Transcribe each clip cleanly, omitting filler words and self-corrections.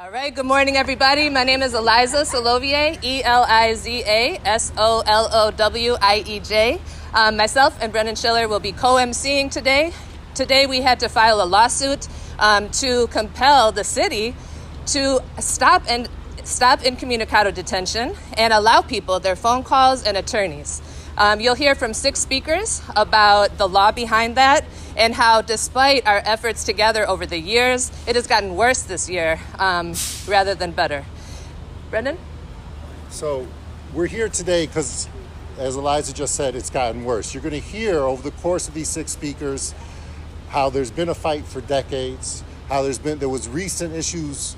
All right, good morning, everybody. My name is Eliza Solowiej, ELIZA-SOLOWIEJ. Myself and Brennan Schiller will be co-emceeing today. Today we had to file a lawsuit to compel the city to stop incommunicado detention and allow people their phone calls and attorneys. You'll hear from 6 speakers about the law behind that and how, despite our efforts together over the years, it has gotten worse this year rather than better. Brendan? So we're here today because, as Eliza just said, it's gotten worse. You're going to hear over the course of these 6 speakers how there's been a fight for decades, how there was recent issues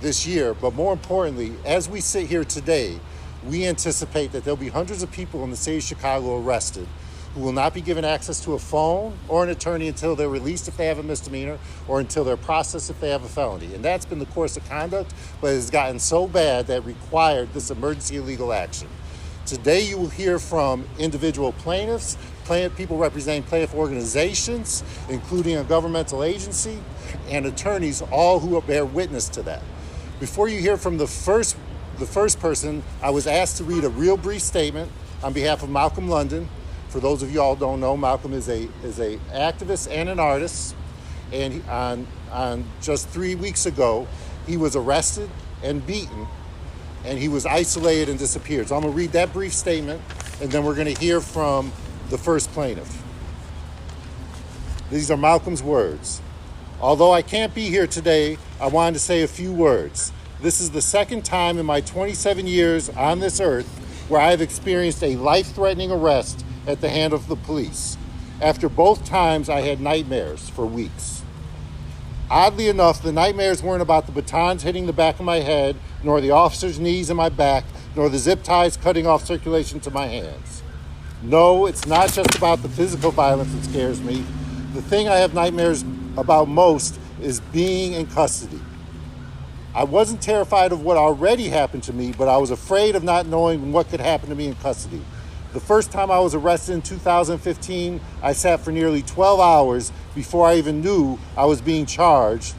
this year, but more importantly, as we sit here today, we anticipate that there'll be hundreds of people in the city of Chicago arrested who will not be given access to a phone or an attorney until they're released if they have a misdemeanor or until they're processed if they have a felony. And that's been the course of conduct, but it has gotten so bad that it required this emergency legal action. Today you will hear from individual plaintiffs, people representing plaintiff organizations, including a governmental agency, and attorneys, all who bear witness to that. Before you hear from the first person, I was asked to read a real brief statement on behalf of Malcolm London. For those of you all who don't know, Malcolm is a activist and an artist, and on just 3 weeks ago, he was arrested and beaten, and he was isolated and disappeared. So I'm going to read that brief statement, and then we're going to hear from the first plaintiff. These are Malcolm's words. Although I can't be here today, I wanted to say a few words. This is the second time in my 27 years on this earth where I have experienced a life-threatening arrest at the hand of the police. After both times, I had nightmares for weeks. Oddly enough, the nightmares weren't about the batons hitting the back of my head, nor the officer's knees in my back, nor the zip ties cutting off circulation to my hands. No, it's not just about the physical violence that scares me. The thing I have nightmares about most is being in custody. I wasn't terrified of what already happened to me, but I was afraid of not knowing what could happen to me in custody. The first time I was arrested in 2015, I sat for nearly 12 hours before I even knew I was being charged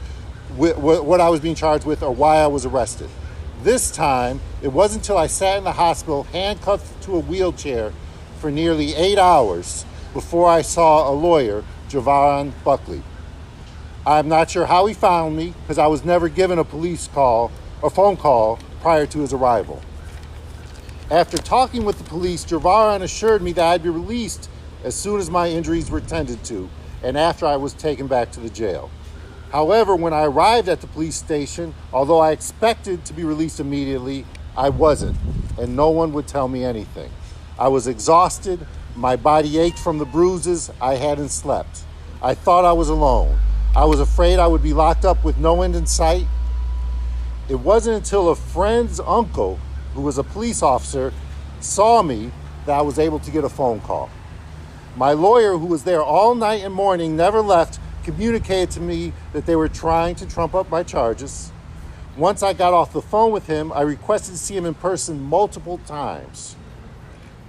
with what I was being charged with or why I was arrested. This time, it wasn't until I sat in the hospital handcuffed to a wheelchair for nearly 8 hours before I saw a lawyer, Javon Buckley. I'm not sure how he found me because I was never given a police call or phone call prior to his arrival. After talking with the police, Javon assured me that I'd be released as soon as my injuries were tended to and after I was taken back to the jail. However, when I arrived at the police station, although I expected to be released immediately, I wasn't, and no one would tell me anything. I was exhausted, my body ached from the bruises, I hadn't slept. I thought I was alone. I was afraid I would be locked up with no end in sight. It wasn't until a friend's uncle, who was a police officer, saw me that I was able to get a phone call. My lawyer, who was there all night and morning, never left, communicated to me that they were trying to trump up my charges. Once I got off the phone with him, I requested to see him in person multiple times.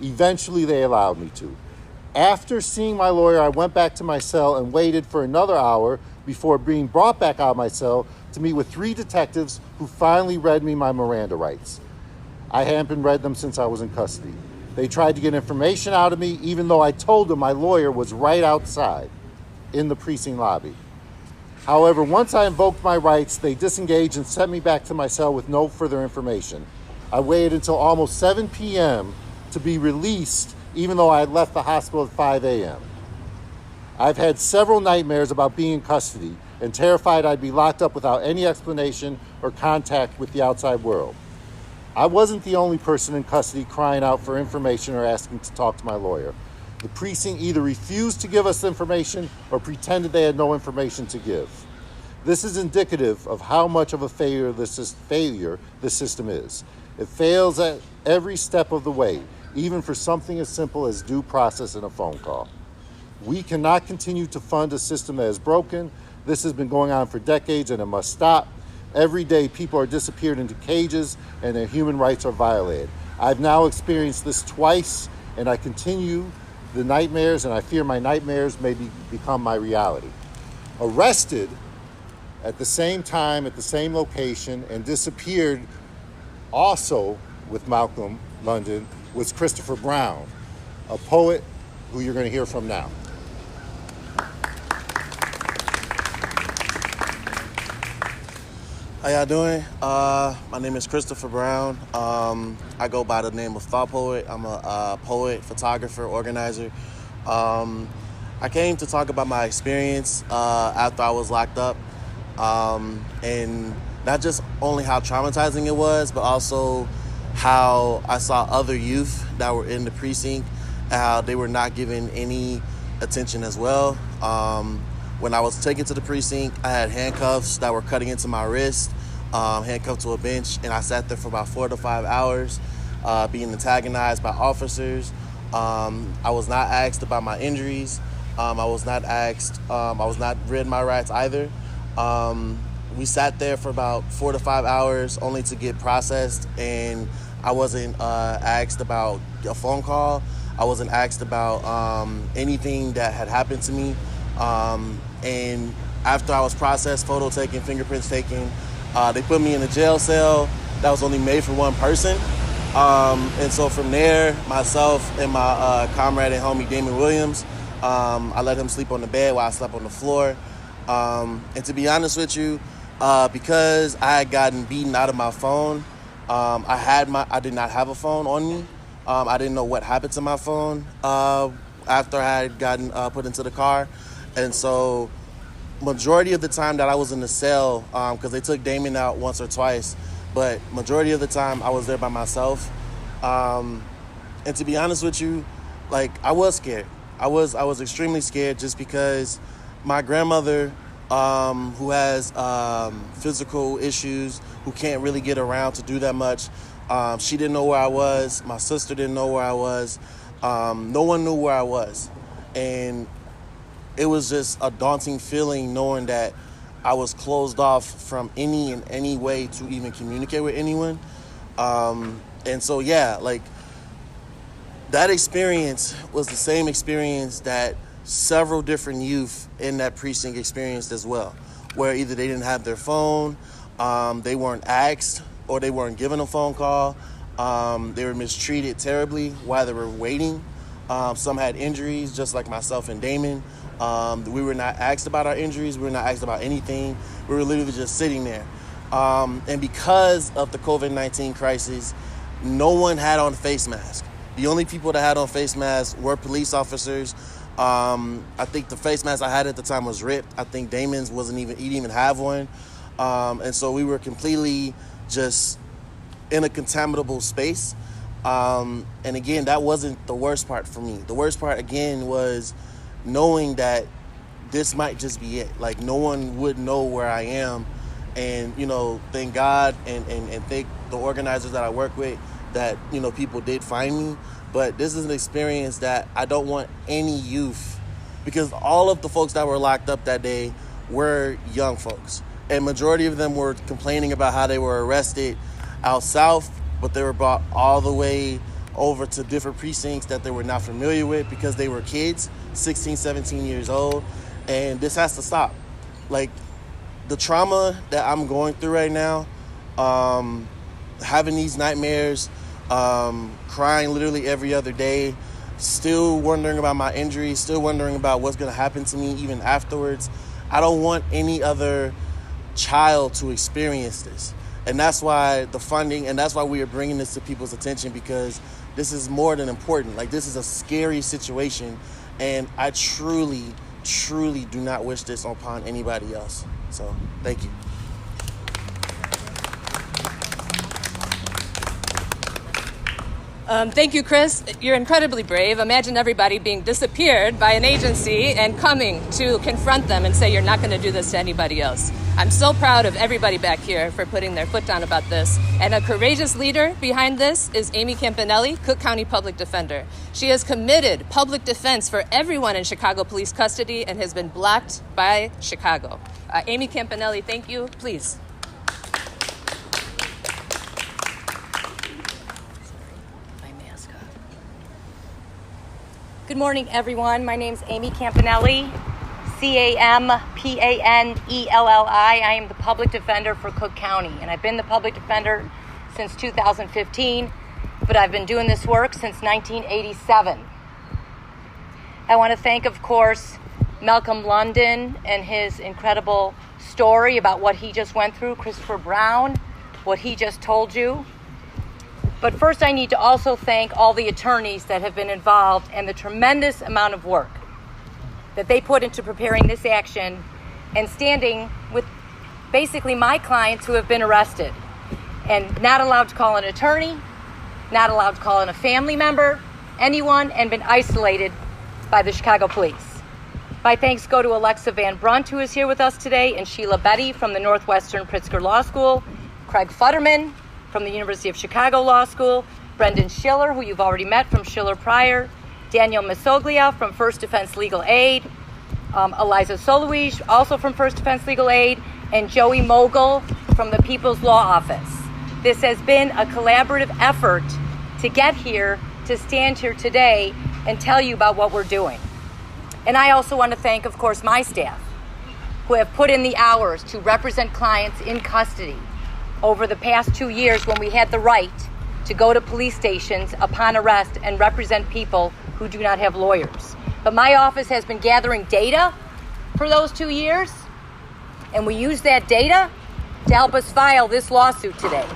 Eventually, they allowed me to. After seeing my lawyer, I went back to my cell and waited for another hour before being brought back out of my cell to meet with 3 detectives who finally read me my Miranda rights. I hadn't been read them since I was in custody. They tried to get information out of me, even though I told them my lawyer was right outside in the precinct lobby. However, once I invoked my rights, they disengaged and sent me back to my cell with no further information. I waited until almost 7 p.m. to be released, even though I had left the hospital at 5 a.m. I've had several nightmares about being in custody and terrified I'd be locked up without any explanation or contact with the outside world. I wasn't the only person in custody crying out for information or asking to talk to my lawyer. The precinct either refused to give us information or pretended they had no information to give. This is indicative of how much of a failure this system is. It fails at every step of the way, even for something as simple as due process and a phone call. We cannot continue to fund a system that is broken. This has been going on for decades and it must stop. Every day, people are disappeared into cages and their human rights are violated. I've now experienced this twice, and I continue the nightmares, and I fear my nightmares may become my reality. Arrested at the same time, at the same location, and disappeared also with Malcolm London was Christopher Brown, a poet who you're going to hear from now. How y'all doing? My name is Christopher Brown. I go by the name of Thought Poet. I'm a poet, photographer, organizer. I came to talk about my experience after I was locked up, and not just only how traumatizing it was, but also how I saw other youth that were in the precinct, how they were not given any attention as well. When I was taken to the precinct, I had handcuffs that were cutting into my wrist, handcuffed to a bench, and I sat there for about 4 to 5 hours, being antagonized by officers. I was not asked about my injuries. I was not read my rights either. We sat there for about 4 to 5 hours only to get processed, and I wasn't asked about a phone call. I wasn't asked about anything that had happened to me. And after I was processed, photo taken, fingerprints taken, they put me in a jail cell that was only made for one person. And so from there, myself and my comrade and homie Damon Williams, I let him sleep on the bed while I slept on the floor. And to be honest with you, because I had gotten beaten out of my phone, I did not have a phone on me. I didn't know what happened to my phone after I had gotten put into the car. And so majority of the time that I was in the cell, because they took Damon out once or twice, but majority of the time I was there by myself. And to be honest with you, like, I was scared. I was extremely scared, just because my grandmother, who has physical issues, who can't really get around to do that much, she didn't know where I was. My sister didn't know where I was. No one knew where I was. And it was just a daunting feeling knowing that I was closed off from any way to even communicate with anyone. And so, yeah, like, that experience was the same experience that several different youth in that precinct experienced as well, where either they didn't have their phone, they weren't asked, or they weren't given a phone call. They were mistreated terribly while they were waiting. Some had injuries, just like myself and Damon. We were not asked about our injuries. We were not asked about anything. We were literally just sitting there. And because of the COVID-19 crisis, no one had on face masks. The only people that had on face masks were police officers. I think the face mask I had at the time was ripped. I think Damon's he didn't even have one. And so we were completely just in a contaminable space. And again, that wasn't the worst part for me. The worst part, again, was knowing that this might just be it. Like, no one would know where I am. And, thank God and thank the organizers that I work with that, people did find me. But this is an experience that I don't want any youth, because all of the folks that were locked up that day were young folks. And majority of them were complaining about how they were arrested out south, but they were brought all the way over to different precincts that they were not familiar with because they were kids, 16, 17 years old. And this has to stop. Like, the trauma that I'm going through right now, having these nightmares, crying literally every other day, still wondering about my injuries, still wondering about what's going to happen to me even afterwards. I don't want any other child to experience this. And that's why the funding, and that's why we are bringing this to people's attention, because this is more than important. Like, this is a scary situation, and I truly, truly do not wish this upon anybody else. So, thank you. Thank you, Chris. You're incredibly brave. Imagine everybody being disappeared by an agency and coming to confront them and say, you're not going to do this to anybody else. I'm so proud of everybody back here for putting their foot down about this. And a courageous leader behind this is Amy Campanelli, Cook County Public Defender. She has committed public defense for everyone in Chicago police custody and has been blocked by Chicago. Amy Campanelli, thank you. Please. Good morning, everyone. My name's Amy Campanelli, Campanelli. I am the public defender for Cook County, and I've been the public defender since 2015, but I've been doing this work since 1987. I want to thank, of course, Malcolm London and his incredible story about what he just went through, Christopher Brown, what he just told you. But first, I need to also thank all the attorneys that have been involved and the tremendous amount of work that they put into preparing this action and standing with basically my clients who have been arrested and not allowed to call an attorney, not allowed to call in a family member, anyone, and been isolated by the Chicago police. My thanks go to Alexa Van Brunt, who is here with us today, and Sheila Betty from the Northwestern Pritzker Law School, Craig Futterman from the University of Chicago Law School, Brendan Schiller, who you've already met from Schiller Prior, Daniel Masoglia from First Defense Legal Aid, Eliza Soluige, also from First Defense Legal Aid, and Joey Mogul from the People's Law Office. This has been a collaborative effort to get here, to stand here today and tell you about what we're doing. And I also want to thank, of course, my staff who have put in the hours to represent clients in custody over the past 2 years when we had the right to go to police stations upon arrest and represent people who do not have lawyers. But my office has been gathering data for those 2 years, and we use that data to help us file this lawsuit today.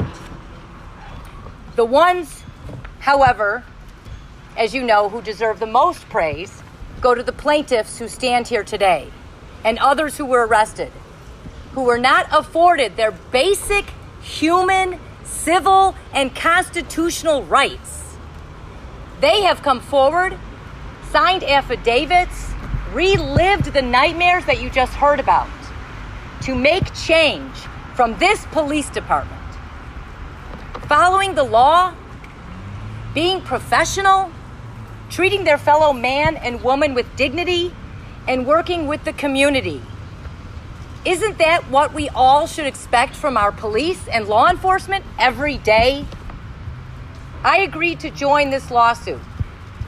The ones, however, as you know, who deserve the most praise go to the plaintiffs who stand here today and others who were arrested, who were not afforded their basic human, civil, and constitutional rights. They have come forward, signed affidavits, relived the nightmares that you just heard about to make change from this police department. Following the law, being professional, treating their fellow man and woman with dignity, and working with the community. Isn't that what we all should expect from our police and law enforcement every day? I agreed to join this lawsuit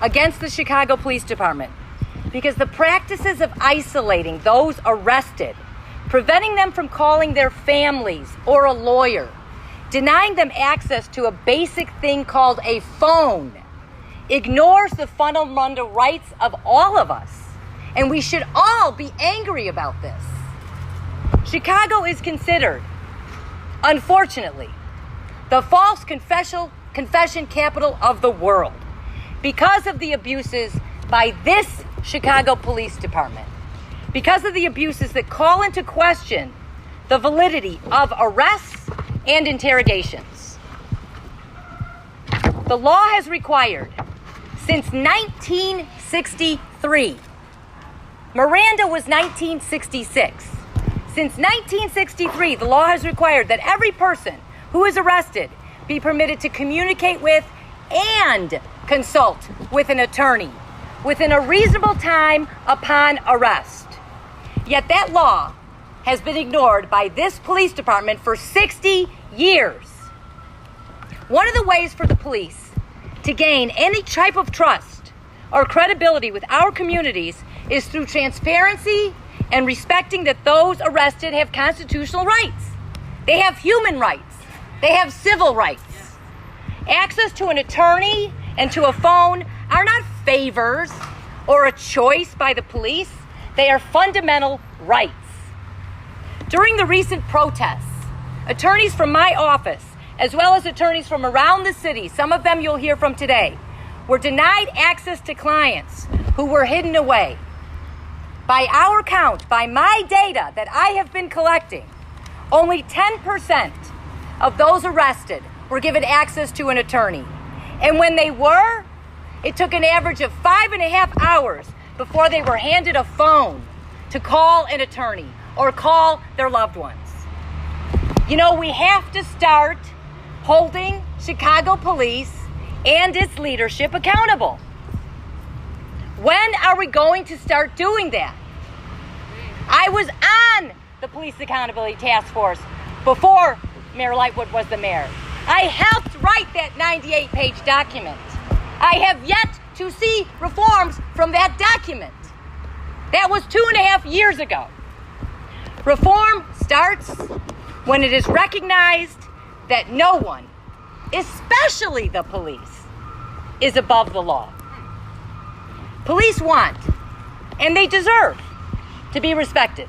against the Chicago Police Department because the practices of isolating those arrested, preventing them from calling their families or a lawyer, denying them access to a basic thing called a phone, ignores the fundamental rights of all of us. And we should all be angry about this. Chicago is considered, unfortunately, the false confession capital of the world because of the abuses by this Chicago Police Department, because of the abuses that call into question the validity of arrests and interrogations. The law has required, since 1963, Miranda was 1966. Since 1963, the law has required that every person who is arrested be permitted to communicate with and consult with an attorney within a reasonable time upon arrest. Yet that law has been ignored by this police department for 60 years. One of the ways for the police to gain any type of trust or credibility with our communities is through transparency and respecting that those arrested have constitutional rights. They have human rights. They have civil rights. Access to an attorney and to a phone are not favors or a choice by the police. They are fundamental rights. During the recent protests, attorneys from my office, as well as attorneys from around the city, some of them you'll hear from today, were denied access to clients who were hidden away. By our count, by my data that I have been collecting, only 10% of those arrested were given access to an attorney. And when they were, it took an average of 5.5 hours before they were handed a phone to call an attorney or call their loved ones. You know, we have to start holding Chicago police and its leadership accountable. When are we going to start doing that? I was on the Police Accountability Task Force before Mayor Lightwood was the mayor. I helped write that 98-page document. I have yet to see reforms from that document. That was 2.5 years ago. Reform starts when it is recognized that no one, especially the police, is above the law. Police want, and they deserve, to be respected.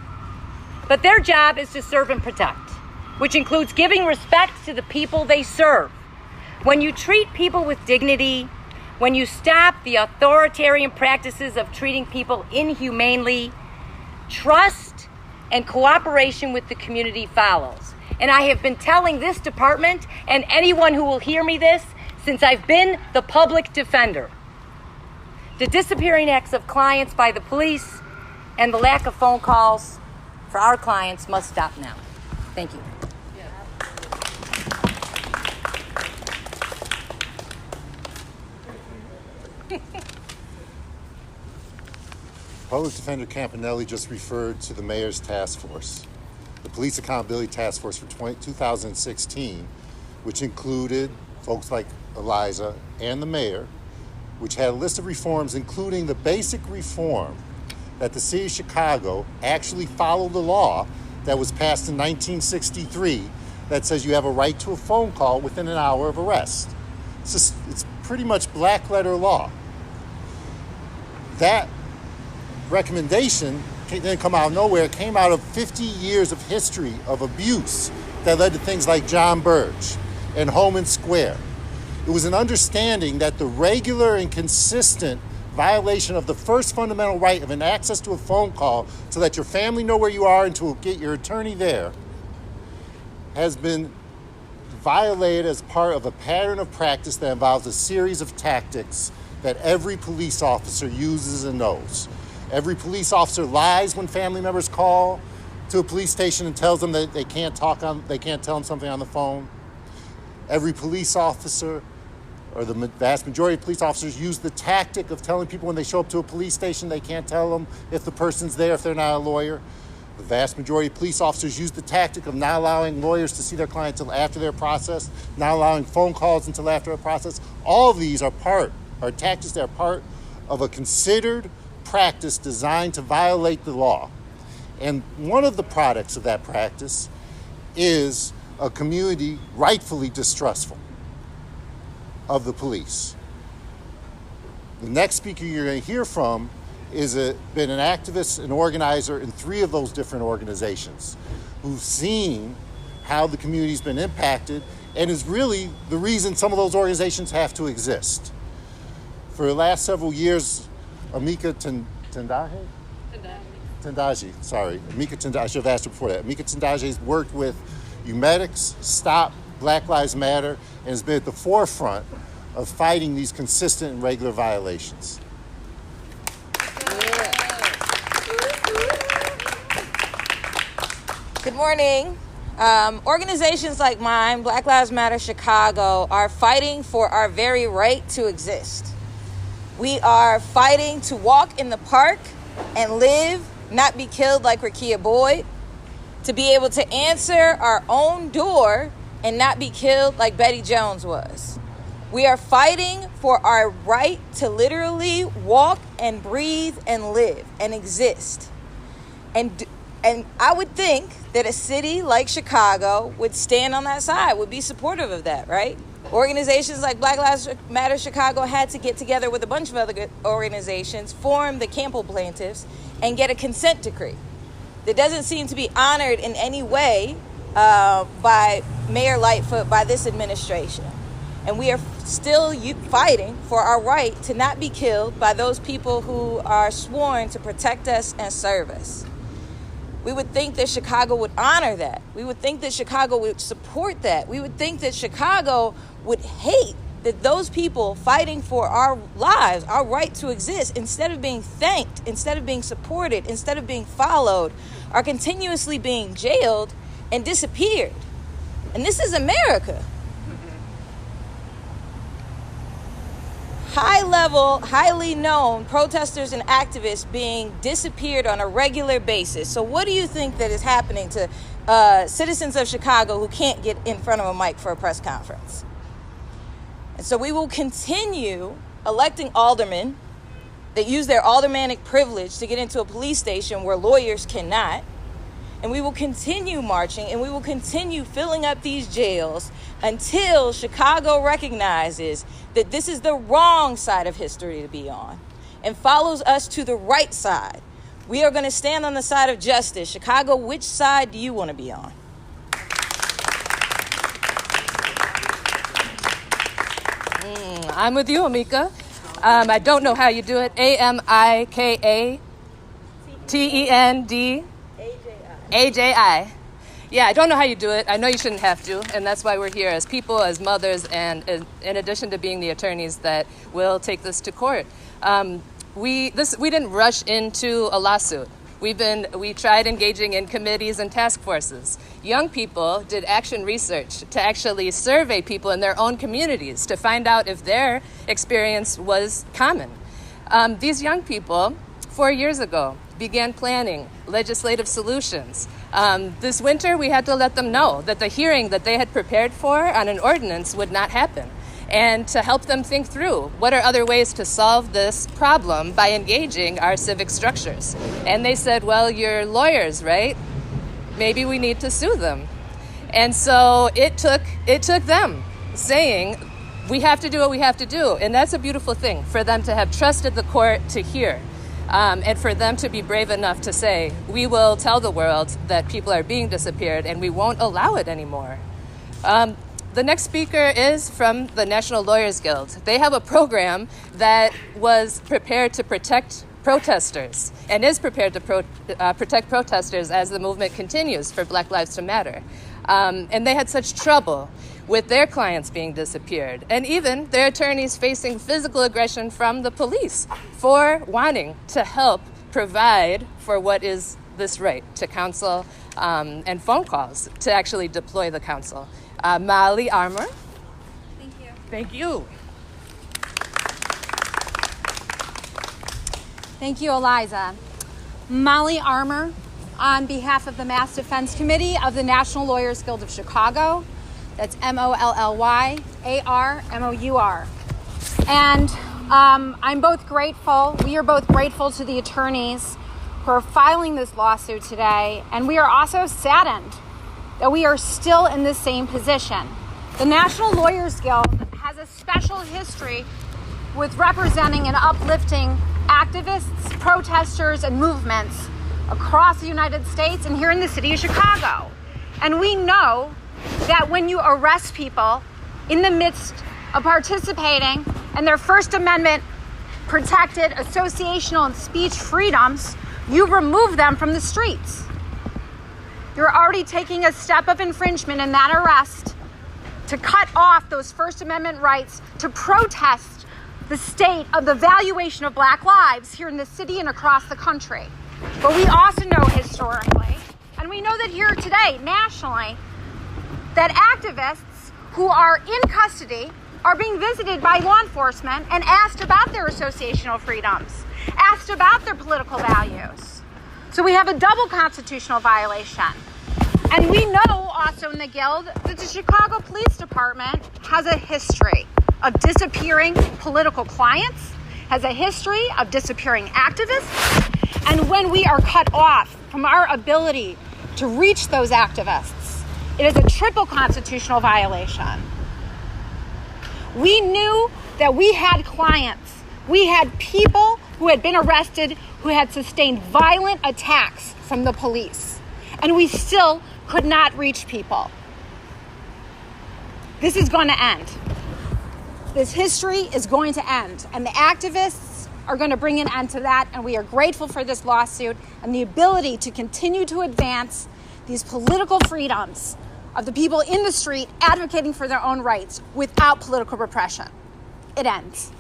But their job is to serve and protect, which includes giving respect to the people they serve. When you treat people with dignity, when you stop the authoritarian practices of treating people inhumanely, trust and cooperation with the community follows. And I have been telling this department and anyone who will hear me this since I've been the public defender. The disappearing acts of clients by the police and the lack of phone calls for our clients must stop now. Thank you. Public Defender Campanelli just referred to the mayor's task force, the Police Accountability Task Force for 2016, which included folks like Eliza and the mayor, which had a list of reforms, including the basic reform that the city of Chicago actually followed the law that was passed in 1963 that says you have a right to a phone call within an hour of arrest. It's pretty much black letter law. That recommendation didn't come out of nowhere. It came out of 50 years of history of abuse that led to things like John Burge and Holman Square. It was an understanding that the regular and consistent violation of the first fundamental right of an access to a phone call to let your family know where you are and to get your attorney there has been violated as part of a pattern of practice that involves a series of tactics that every police officer uses and knows. Every police officer lies when family members call to a police station and tells them that they can't tell them something on the phone. Every police officer, or the vast majority of police officers, use the tactic of telling people when they show up to a police station they can't tell them if the person's there if they're not a lawyer. The vast majority of police officers use the tactic of not allowing lawyers to see their clients until after their process, not allowing phone calls until after a process. All of these are tactics that are part of a considered practice designed to violate the law. And one of the products of that practice is a community rightfully distrustful of the police. The next speaker you're going to hear from is been an activist and organizer in 3 of those different organizations who've seen how the community's been impacted and is really the reason some of those organizations have to exist. For the last several years, Amika Tendaji, I should have asked her before that. Amika Tendaji has worked with Umedics, Stop Black Lives Matter, and has been at the forefront of fighting these consistent and regular violations. Good morning. Organizations like mine, Black Lives Matter Chicago, are fighting for our very right to exist. We are fighting to walk in the park and live, not be killed like Rakia Boyd, to be able to answer our own door and not be killed like Betty Jones was. We are fighting for our right to literally walk and breathe and live and exist. And I would think that a city like Chicago would stand on that side, would be supportive of that, right? Organizations like Black Lives Matter Chicago had to get together with a bunch of other organizations, form the Campanelli plaintiffs, and get a consent decree that doesn't seem to be honored in any way by Mayor Lightfoot, by this administration. And we are still fighting for our right to not be killed by those people who are sworn to protect us and serve us. We would think that Chicago would honor that. We would think that Chicago would support that. We would think that Chicago would hate that those people fighting for our lives, our right to exist, instead of being thanked, instead of being supported, instead of being followed, are continuously being jailed and disappeared. And this is America. High-level, highly known protesters and activists being disappeared on a regular basis. So what do you think that is happening to citizens of Chicago who can't get in front of a mic for a press conference? And so we will continue electing aldermen that use their aldermanic privilege to get into a police station where lawyers cannot. And we will continue marching, and we will continue filling up these jails until Chicago recognizes that this is the wrong side of history to be on and follows us to the right side. We are going to stand on the side of justice. Chicago, which side do you want to be on? I'm with you, Amika. I don't know how you do it. AMIKATEND. AJI. Yeah, I don't know how you do it. I know you shouldn't have to, and that's why we're here as people, as mothers, and in addition to being the attorneys that will take this to court. We didn't rush into a lawsuit. We tried engaging in committees and task forces. Young people did action research to actually survey people in their own communities to find out if their experience was common. These young people, 4 years ago, began planning legislative solutions. This winter, we had to let them know that the hearing that they had prepared for on an ordinance would not happen, and to help them think through what are other ways to solve this problem by engaging our civic structures. And they said, well, you're lawyers, right? Maybe we need to sue them. And so it took them saying, we have to do what we have to do. And that's a beautiful thing for them to have trusted the court to hear. And for them to be brave enough to say, we will tell the world that people are being disappeared and we won't allow it anymore. The next speaker is from the National Lawyers Guild. They have a program that was prepared to protect protesters and is prepared to protect protesters as the movement continues for Black Lives to Matter. And they had such trouble with their clients being disappeared, and even their attorneys facing physical aggression from the police for wanting to help provide for what is this right to counsel and phone calls to actually deploy the counsel. Molly Armour. Thank you. Thank you. Thank you, Eliza. Molly Armour, on behalf of the Mass Defense Committee of the National Lawyers Guild of Chicago. That's MOLLYARMOUR. And I'm both grateful, we are both grateful to the attorneys who are filing this lawsuit today, and we are also saddened that we are still in the same position. The National Lawyers Guild has a special history with representing and uplifting activists, protesters, and movements across the United States and here in the city of Chicago. And we know that when you arrest people in the midst of participating in their First Amendment protected associational and speech freedoms, you remove them from the streets. You're already taking a step of infringement in that arrest to cut off those First Amendment rights to protest the state of the valuation of Black lives here in the city and across the country. But we also know historically, and we know that here today, nationally, that activists who are in custody are being visited by law enforcement and asked about their associational freedoms, asked about their political values. So we have a double constitutional violation. And we know also in the Guild that the Chicago Police Department has a history of disappearing political clients, has a history of disappearing activists. And when we are cut off from our ability to reach those activists, it is a triple constitutional violation. We knew that we had clients. We had people who had been arrested who had sustained violent attacks from the police. And we still could not reach people. This is going to end. This history is going to end. And the activists are going to bring an end to that. And we are grateful for this lawsuit and the ability to continue to advance these political freedoms of the people in the street advocating for their own rights without political repression. It ends.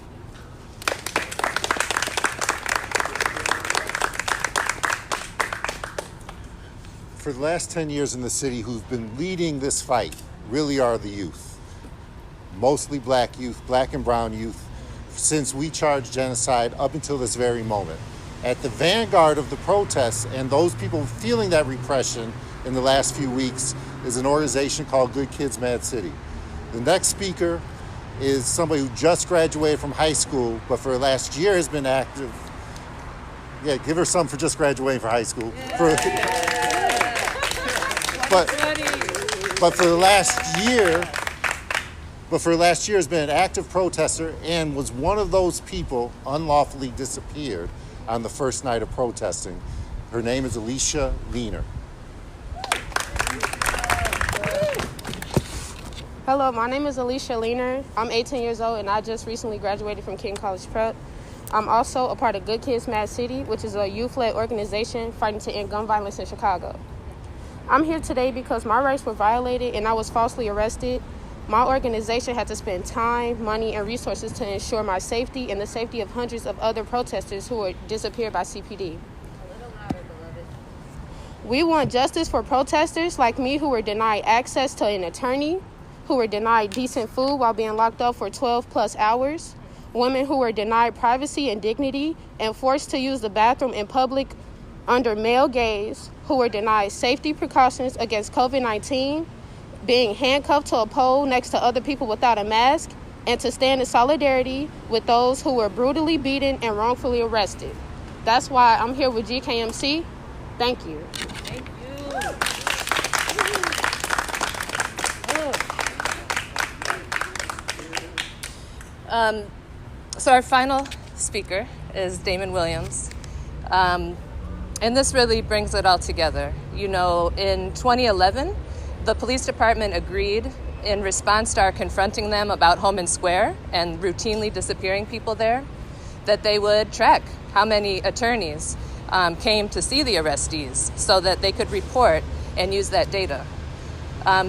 For the last 10 years in the city, who've been leading this fight really are the youth. Mostly black youth, black and brown youth, since we charged genocide up until this very moment. At the vanguard of the protests and those people feeling that repression in the last few weeks is an organization called Good Kids Mad City. The next speaker is somebody who just graduated from high school, but for the last year has been active. Yeah, give her some for just graduating from high school. But for the last year has been an active protester and was one of those people unlawfully disappeared on the first night of protesting. Her name is Alicia Leaner. Hello, my name is Alicia Leaner. I'm 18 years old and I just recently graduated from King College Prep. I'm also a part of Good Kids Mad City, which is a youth-led organization fighting to end gun violence in Chicago. I'm here today because my rights were violated and I was falsely arrested. My organization had to spend time, money, and resources to ensure my safety and the safety of hundreds of other protesters who were disappeared by CPD. A little louder, beloved. We want justice for protesters like me who were denied access to an attorney, who were denied decent food while being locked up for 12 plus hours, women who were denied privacy and dignity and forced to use the bathroom in public under male gaze, who were denied safety precautions against COVID-19, being handcuffed to a pole next to other people without a mask, and to stand in solidarity with those who were brutally beaten and wrongfully arrested. That's why I'm here with GKMC. Thank you. Thank you. So our final speaker is Damon Williams. And this really brings it all together. You know, in 2011, the police department agreed in response to our confronting them about Homan Square and routinely disappearing people there, that they would track how many attorneys came to see the arrestees so that they could report and use that data.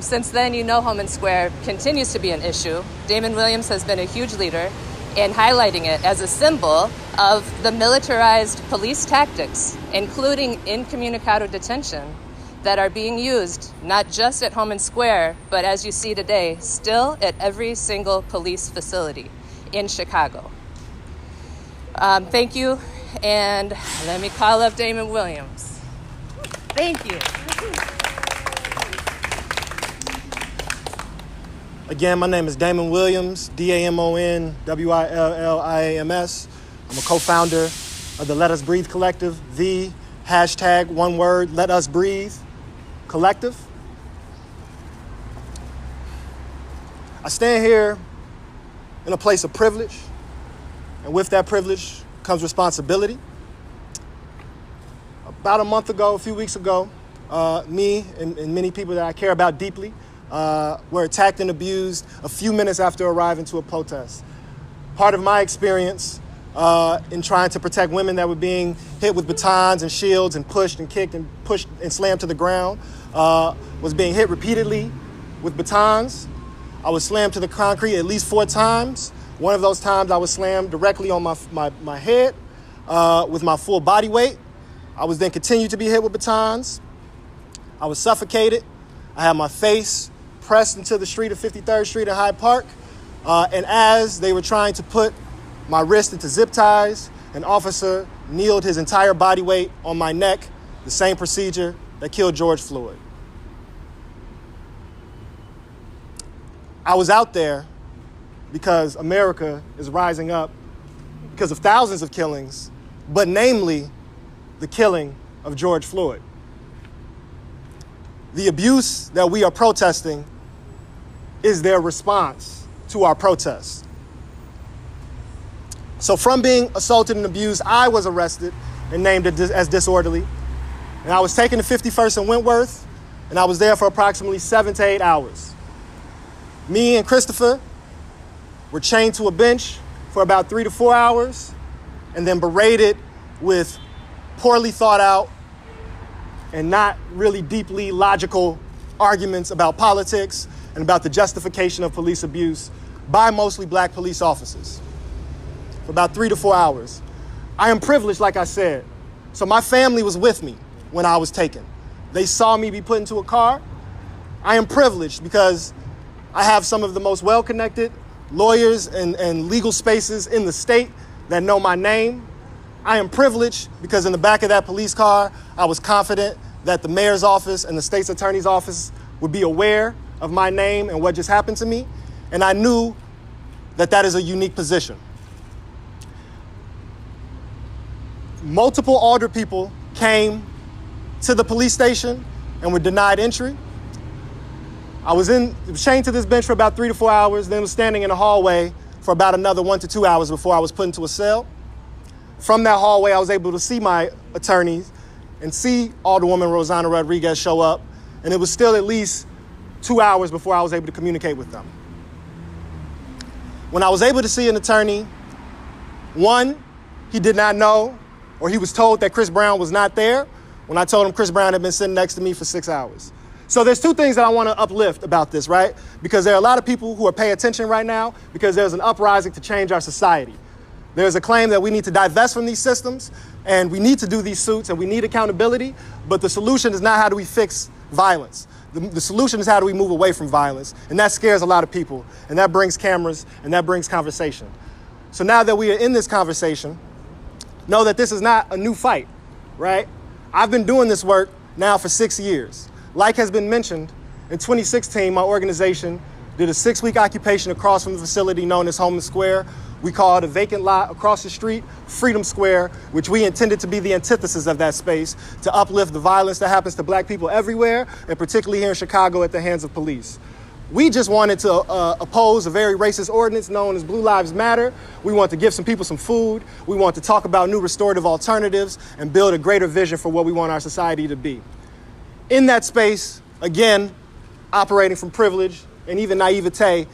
Since then, you know, Homan Square continues to be an issue. Damon Williams has been a huge leader in highlighting it as a symbol of the militarized police tactics, including incommunicado detention, that are being used not just at Homan Square, but as you see today, still at every single police facility in Chicago. Thank you, and let me call up Damon Williams. Thank you. Again, my name is Damon Williams, DAMONWILLIAMS. I'm a co-founder of the Let Us Breathe Collective, the hashtag, one word, Let Us Breathe Collective. I stand here in a place of privilege, and with that privilege comes responsibility. About a month ago, a few weeks ago, me and many people that I care about deeply were attacked and abused a few minutes after arriving to a protest. Part of my experience in trying to protect women that were being hit with batons and shields and pushed and kicked and pushed and slammed to the ground was being hit repeatedly with batons. I was slammed to the concrete at least 4 times. One of those times I was slammed directly on my head with my full body weight. I was then continued to be hit with batons. I was suffocated. I had my face pressed into the street of 53rd Street in Hyde Park. And as they were trying to put my wrist into zip ties, an officer kneeled his entire body weight on my neck, the same procedure that killed George Floyd. I was out there because America is rising up because of thousands of killings, but namely the killing of George Floyd. The abuse that we are protesting is their response to our protests. So from being assaulted and abused, I was arrested and named as disorderly. And I was taken to 51st and Wentworth, and I was there for approximately 7 to 8 hours. Me and Christopher were chained to a bench for about 3 to 4 hours, and then berated with poorly thought out and not really deeply logical arguments about politics and about the justification of police abuse by mostly black police officers for about 3 to 4 hours. I am privileged, like I said. So my family was with me when I was taken. They saw me be put into a car. I am privileged because I have some of the most well-connected lawyers and legal spaces in the state that know my name. I am privileged because in the back of that police car, I was confident that the mayor's office and the state's attorney's office would be aware of my name and what just happened to me. And I knew that is a unique position. Multiple older people came to the police station and were denied entry. I was chained to this bench for about 3 to 4 hours, then was standing in the hallway for about another 1 to 2 hours before I was put into a cell. From that hallway, I was able to see my attorneys and see Alderwoman Rosanna Rodriguez show up, and it was still at least 2 hours before I was able to communicate with them. When I was able to see an attorney, one, he did not know, or he was told that Chris Brown was not there when I told him Chris Brown had been sitting next to me for 6 hours. So there's two things that I want to uplift about this, right? Because there are a lot of people who are paying attention right now because there's an uprising to change our society. There's a claim that we need to divest from these systems and we need to do these suits and we need accountability, but the solution is not how do we fix violence. The solution is how do we move away from violence, and that scares a lot of people, and that brings cameras and that brings conversation. So now that we are in this conversation, know that this is not a new fight, right? I've been doing this work now for 6 years. Like has been mentioned, in 2016, my organization did a 6-week occupation across from the facility known as Home and Square. We called a vacant lot across the street Freedom Square, which we intended to be the antithesis of that space to uplift the violence that happens to black people everywhere, and particularly here in Chicago at the hands of police. We just wanted to oppose a very racist ordinance known as Blue Lives Matter. We want to give some people some food. We want to talk about new restorative alternatives and build a greater vision for what we want our society to be. In that space, again, operating from privilege and even naivete,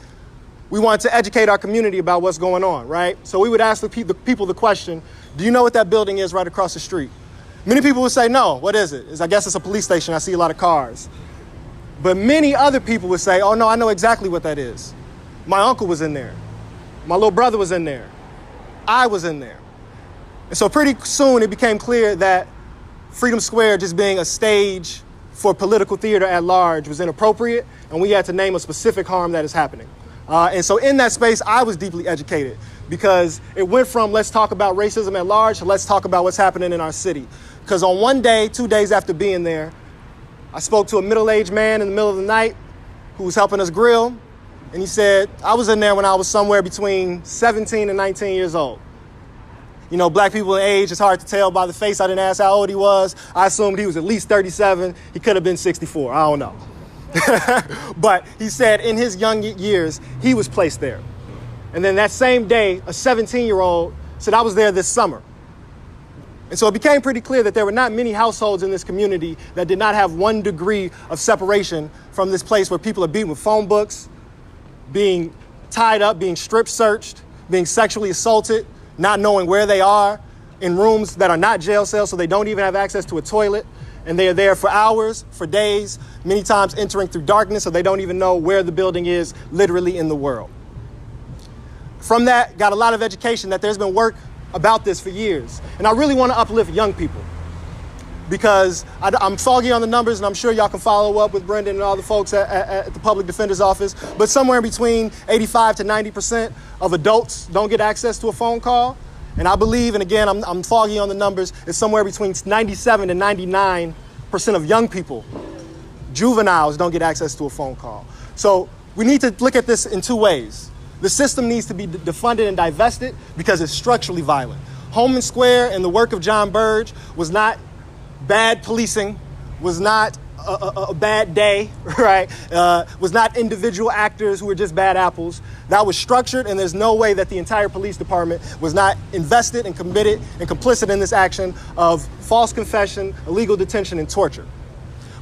we wanted to educate our community about what's going on, right? So we would ask the people the question, do you know what that building is right across the street? Many people would say, no, what is it? I guess it's a police station. I see a lot of cars. But many other people would say, oh, no, I know exactly what that is. My uncle was in there. My little brother was in there. I was in there. And so pretty soon it became clear that Freedom Square just being a stage for political theater at large was inappropriate, and we had to name a specific harm that is happening. And so in that space, I was deeply educated because it went from let's talk about racism at large to let's talk about what's happening in our city. Because on one day, 2 days after being there, I spoke to a middle-aged man in the middle of the night who was helping us grill, and he said, I was in there when I was somewhere between 17 and 19 years old. You know, black people in age, it's hard to tell by the face. I didn't ask how old he was. I assumed he was at least 37. He could have been 64. I don't know. But he said in his young years, he was placed there. And then that same day, a 17-year-old said, I was there this summer. And so it became pretty clear that there were not many households in this community that did not have 1 degree of separation from this place where people are beaten with phone books, being tied up, being strip searched, being sexually assaulted, not knowing where they are, in rooms that are not jail cells, so they don't even have access to a toilet. And they are there for hours, for days, many times entering through darkness, so they don't even know where the building is literally in the world. From that, got a lot of education that there's been work about this for years. And I really want to uplift young people because I'm foggy on the numbers, and I'm sure y'all can follow up with Brendan and all the folks at the Public Defender's Office, but somewhere between 85 to 90% of adults don't get access to a phone call. And I believe, and again, I'm foggy on the numbers, it's somewhere between 97 and 99% of young people, juveniles, don't get access to a phone call. So we need to look at this in 2 ways. The system needs to be defunded and divested because it's structurally violent. Home and Square and the work of John Burge was not bad policing, was not a bad day, right? Was not individual actors who were just bad apples. That was structured, and there's no way that the entire police department was not invested and committed and complicit in this action of false confession, illegal detention, and torture.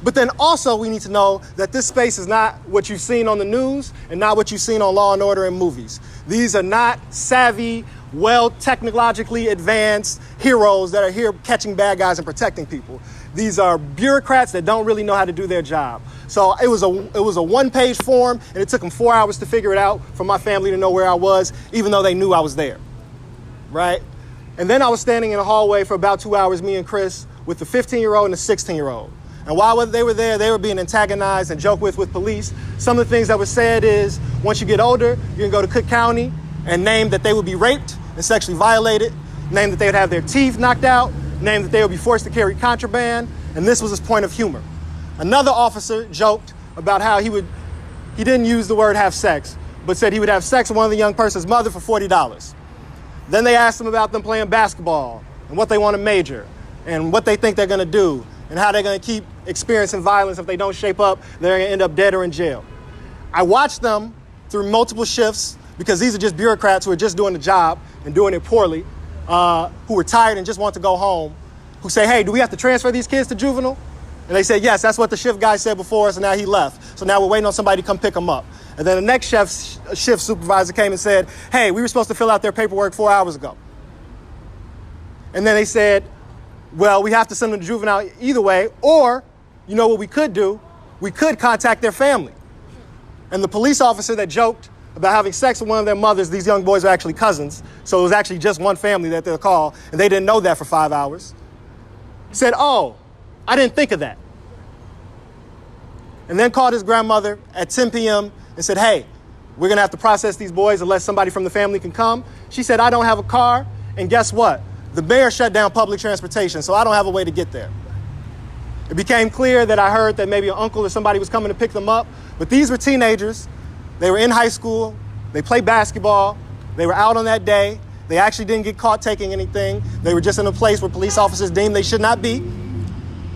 But then also we need to know that this space is not what you've seen on the news and not what you've seen on Law and Order and movies. These are not savvy, well technologically advanced heroes that are here catching bad guys and protecting people. These are bureaucrats that don't really know how to do their job. So it was a 1-page form, and it took them 4 hours to figure it out for my family to know where I was, even though they knew I was there, right? And then I was standing in a hallway for about 2 hours, me and Chris, with the 15-year-old and the 16-year-old. And while they were there, they were being antagonized and joked with police. Some of the things that were said is, once you get older, you can go to Cook County and name that they would be raped and sexually violated, name that they would have their teeth knocked out, name that they would be forced to carry contraband, and this was his point of humor. Another officer joked about how he didn't use the word have sex, but said he would have sex with one of the young person's mother for $40. Then they asked him about them playing basketball and what they want to major and what they think they're going to do and how they're going to keep experiencing violence. If they don't shape up, they're going to end up dead or in jail. I watched them through multiple shifts because these are just bureaucrats who are just doing the job and doing it poorly, who are tired and just want to go home, who say, hey, do we have to transfer these kids to juvenile? And they said, yes, that's what the shift guy said before us, and now he left. So now we're waiting on somebody to come pick them up. And then the next shift supervisor came and said, hey, we were supposed to fill out their paperwork 4 hours ago. And then they said, well, we have to send them to juvenile either way, or, you know what we could do? We could contact their family. And the police officer that joked about having sex with one of their mothers, these young boys are actually cousins, so it was actually just one family that they'll call, and they didn't know that for 5 hours, said, oh, I didn't think of that. And then called his grandmother at 10 p.m. and said, hey, we're going to have to process these boys unless somebody from the family can come. She said, I don't have a car, and guess what? The mayor shut down public transportation, so I don't have a way to get there. It became clear that I heard that maybe an uncle or somebody was coming to pick them up, but these were teenagers. They were in high school. They played basketball. They were out on that day. They actually didn't get caught taking anything. They were just in a place where police officers deemed they should not be.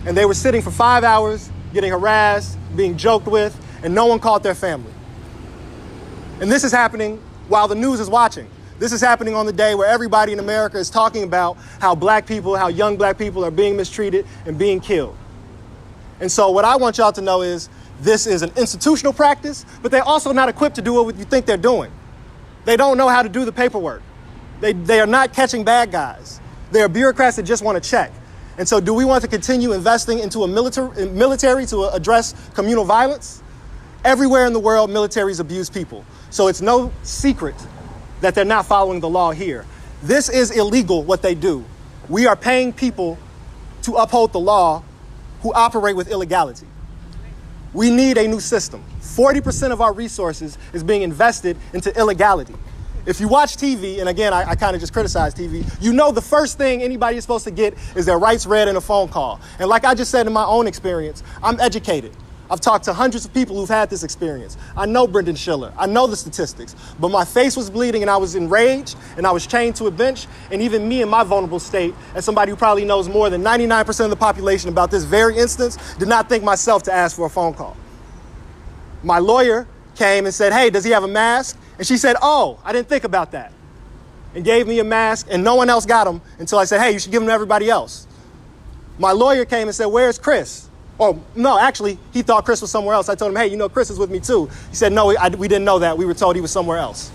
And they were sitting for 5 hours, getting harassed, being joked with, and no one called their family. And this is happening while the news is watching. This is happening on the day where everybody in America is talking about how black people, how young black people are being mistreated and being killed. And so what I want y'all to know is this is an institutional practice, but they're also not equipped to do what you think they're doing. They don't know how to do the paperwork. They are not catching bad guys. They are bureaucrats that just want to check. And so do we want to continue investing into a military to address communal violence? Everywhere in the world, militaries abuse people. So it's no secret that they're not following the law here. This is illegal, what they do. We are paying people to uphold the law who operate with illegality. We need a new system. 40% of our resources is being invested into illegality. If you watch TV, and again, I kind of just criticize TV, you know the first thing anybody is supposed to get is their rights read in a phone call. And like I just said in my own experience, I'm educated. I've talked to hundreds of people who've had this experience. I know Brendan Schiller. I know the statistics. But my face was bleeding and I was enraged and I was chained to a bench. And even me in my vulnerable state, as somebody who probably knows more than 99% of the population about this very instance, did not think myself to ask for a phone call. My lawyer came and said, hey, does he have a mask? And she said, oh, I didn't think about that. And gave me a mask and no one else got him until I said, hey, you should give him to everybody else. My lawyer came and said, where's Chris? Oh, no, actually, he thought Chris was somewhere else. I told him, hey, you know, Chris is with me too. He said, no, we didn't know that. We were told he was somewhere else.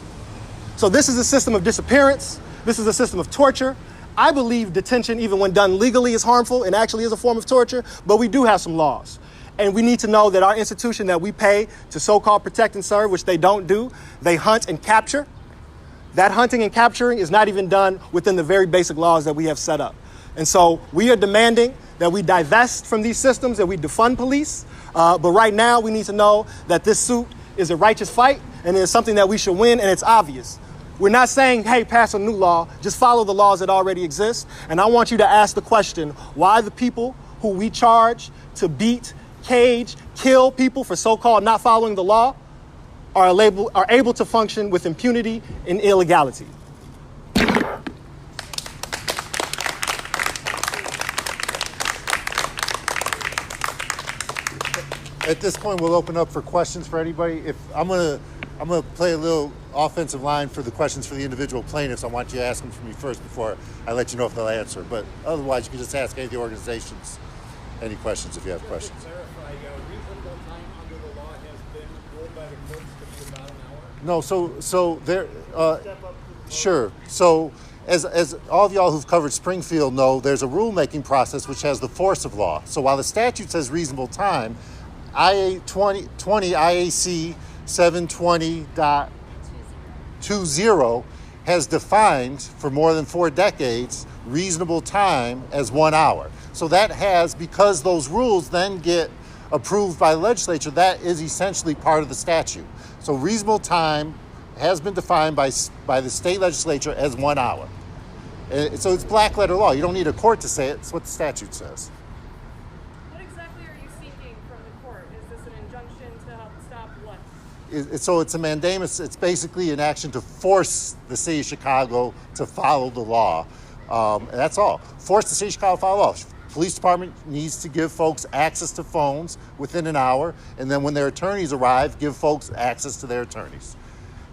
So this is a system of disappearance. This is a system of torture. I believe detention, even when done legally, is harmful and actually is a form of torture, but we do have some laws. And we need to know that our institution that we pay to so-called protect and serve, which they don't do, they hunt and capture. That hunting and capturing is not even done within the very basic laws that we have set up. And so we are demanding that we divest from these systems, that we defund police. But right now we need to know that this suit is a righteous fight and it's something that we should win, and it's obvious. We're not saying, hey, pass a new law, just follow the laws that already exist. And I want you to ask the question, why the people who we charge to beat, cage, kill people for so-called not following the law are able to function with impunity and illegality. At this point, we'll open up for questions for anybody. If I'm gonna play a little offensive line for the questions for the individual plaintiffs. I want you to ask them for me first before I let you know if they'll answer. But otherwise, you can just ask any of the organizations any questions if you have questions. Reasonable time under the law has been ruled by the courts to be about an hour? No, so there. Sure. So as all of y'all who've covered Springfield know, there's a rulemaking process which has the force of law. So while the statute says reasonable time, IA 20 IAC 720.20 has defined for more than 4 decades reasonable time as 1 hour. So that has, because those rules then get approved by the legislature, that is essentially part of the statute. So reasonable time has been defined by the state legislature as 1 hour. So it's black letter law. You don't need a court to say it. It's what the statute says. What exactly are you seeking from the court? Is this an injunction to help stop what? So it's a mandamus. It's basically an action to force the city of Chicago to follow the law. And that's all. Force the city of Chicago to follow the law. Police department needs to give folks access to phones within an hour, and then when their attorneys arrive, give folks access to their attorneys.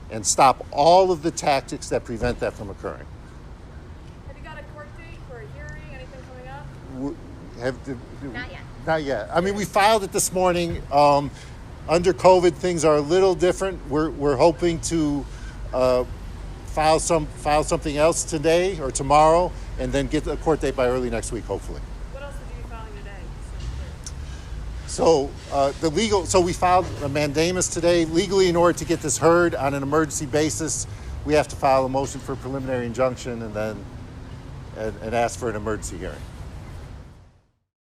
And stop all of the tactics that prevent that from occurring. Have you got a court date for a hearing? Anything coming up? Not yet. Not yet. I mean, we filed it this morning. Under COVID, things are a little different. We're hoping to file something else today or tomorrow, and then get a court date by early next week, hopefully. What else did you be filing today? So we filed a mandamus today. Legally, in order to get this heard on an emergency basis, we have to file a motion for preliminary injunction and then and ask for an emergency hearing.